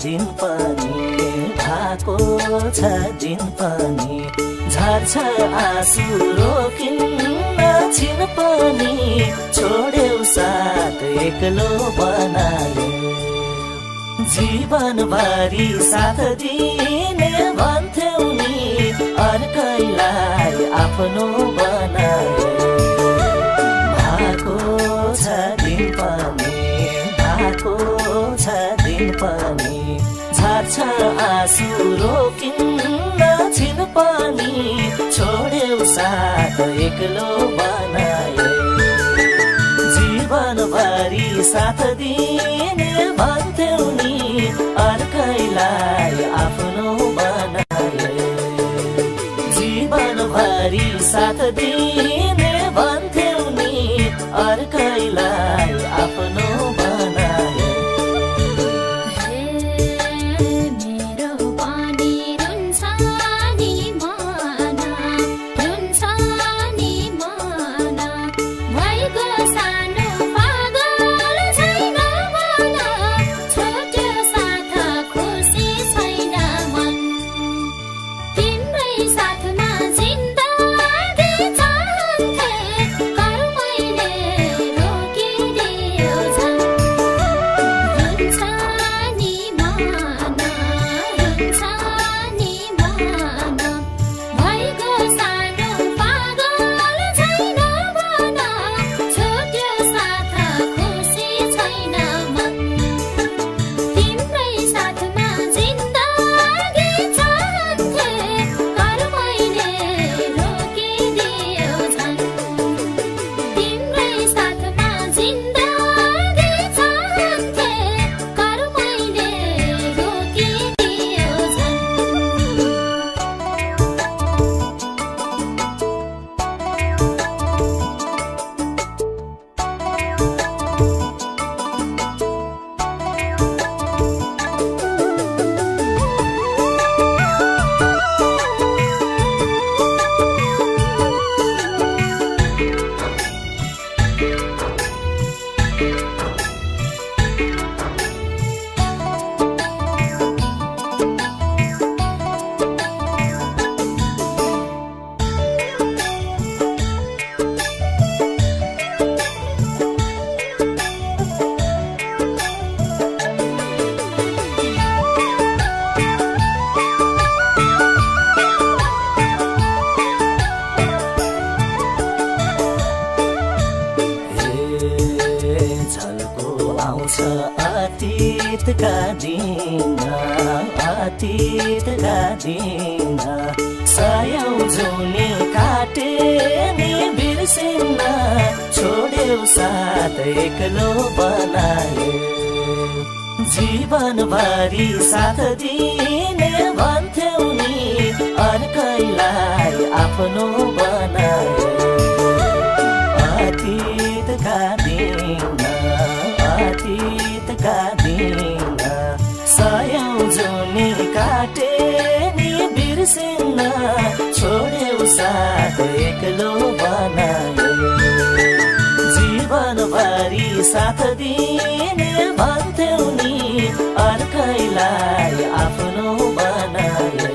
दिन पनि भएको छ दिन पनि झर्छ आँसु रोकिन्न छिन पनि छोड्यौ साथ एक्लो बनायो जीवनभरि साथ दिने भन्थ्यौ नि अर्कैलाई आफ्नो बनायो भएको छ दिन पनि भएको छ दिन पनि झर्छ आँसु रोकिन्न छिन पनि छोड्यौ साथ एक्लो बनायो जीवनभरि साथ दिने भन्थ्यौ नि अर्कैलाई आफ्नो बनायो जीवनभरि साथ दिने भन्थ्यौ नि अर्कैलाई आफ्नो बनायो अतीतका दिन सयौं जुनी काटे नि बिर्सिन्न छोड्यौ साथ एक्लो बनायो जीवनभरि साथ दिने भन्थ्यौ नि अर्कैलाई आफ्नो बनायो अतीतका दिन सयौं जुनी काटे नि बिर्सिन्न छोड्यौ साथ एक्लो बनायो जीवनभरि साथ दिने भन्थ्यौ नि अर्कैलाई आफ्नो बनायो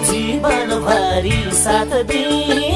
जीवनभरि साथ दिने